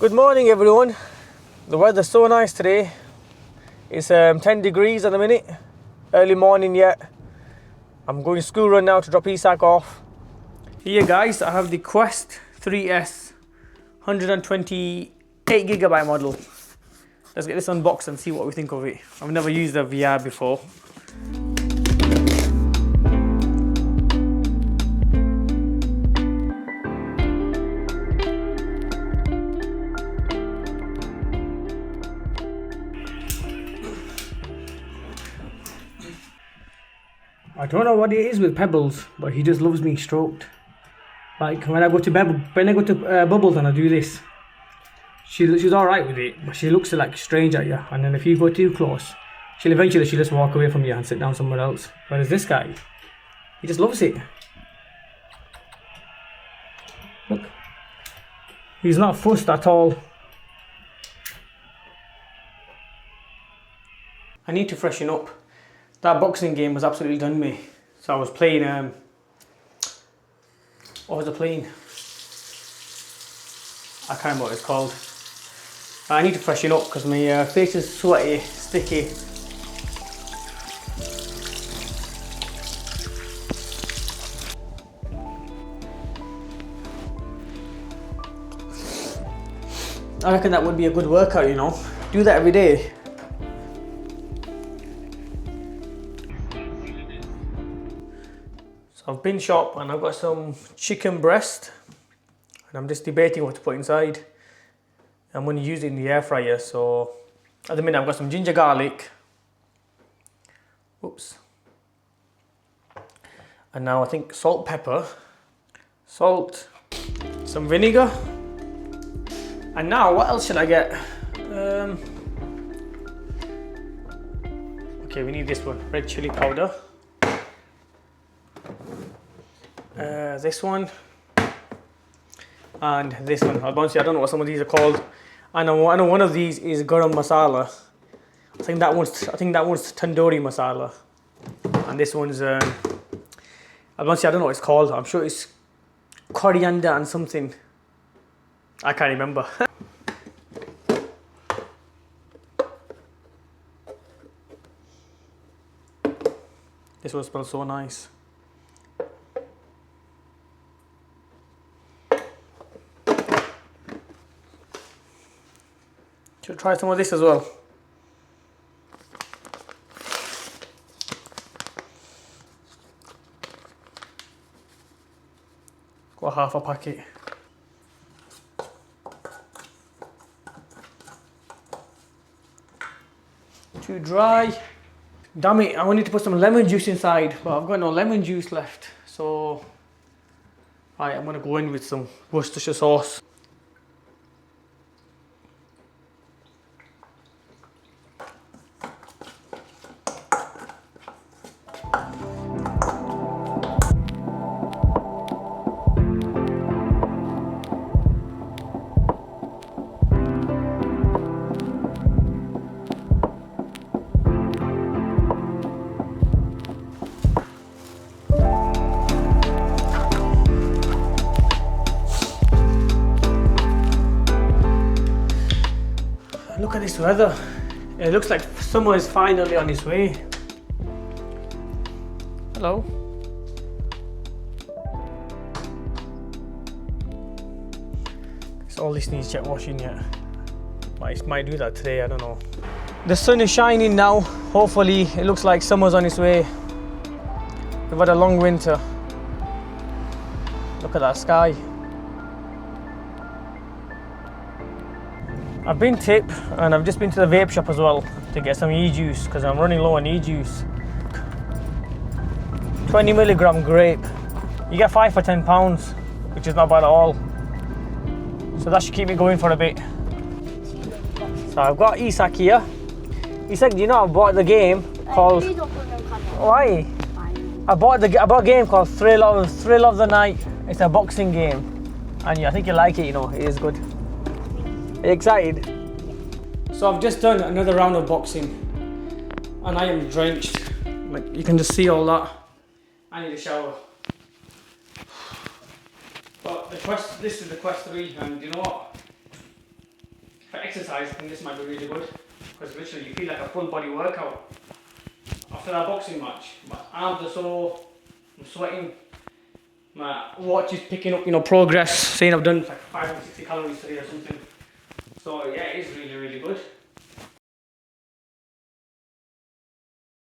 Good morning everyone. The weather's so nice today. It's 10 degrees at the minute. Early morning yet. I'm going school run now to drop Isak off. Here guys, I have the Quest 3S 128GB model. Let's get this unboxed and see what we think of it. I've never used a VR before. I don't know what it is with Pebbles, but he just loves being stroked. Like when I go to Bubbles and I do this, she's all right with it, but she looks like strange at you. And then if you go too close, she'll just walk away from you and sit down somewhere else. Whereas this guy, he just loves it. Look, he's not fussed at all. I need to freshen up. That boxing game was absolutely done me. So I was playing, what was I playing? I can't remember what it's called. I need to freshen up because my face is sweaty, sticky. I reckon that would be a good workout, you know. Do that every day. I've been shop and I've got some chicken breast and I'm just debating what to put inside. I'm going to use it in the air fryer. So at the minute I've got some ginger garlic. Oops. And now I think salt, pepper, salt, some vinegar. And now what else should I get? Okay, we need this one, red chili powder. This one and this one. Honestly, I don't know what some of these are called. I know one of these is garam masala. I think that one's tandoori masala, and this one's honestly, I don't know what it's called. I'm sure it's coriander and something. I can't remember. This one smells so nice. Should try some of this as well. Got half a packet. Too dry. Damn it, I wanted to put some lemon juice inside, but I've got no lemon juice left. So, right, I'm gonna go in with some Worcestershire sauce. Look at this weather. It looks like summer is finally on its way. Hello. So all this needs jet washing yet. Might do that today, I don't know. The sun is shining now. Hopefully it looks like summer's on its way. We've had a long winter. Look at that sky. I've been tip and I've just been to the vape shop as well to get some e-juice because I'm running low on e-juice. 20mg grape. You get 5 for £10, which is not bad at all. So that should keep me going for a bit. So I've got Isak here. Isak, do you know I bought the game called... Why? I bought a game called Thrill of the Night. It's a boxing game. And yeah, I think you like it, you know, it is good. Are you excited? So I've just done another round of boxing and I am drenched. Like you can just see all that. I need a shower. But this is the Quest 3 and you know what? exercise, I think this might be really good because literally you feel like a full body workout after that boxing match. My arms are sore, I'm sweating, my watch is picking up, you know, progress, saying I've done like 560 calories today or something. So yeah, it is really, really good.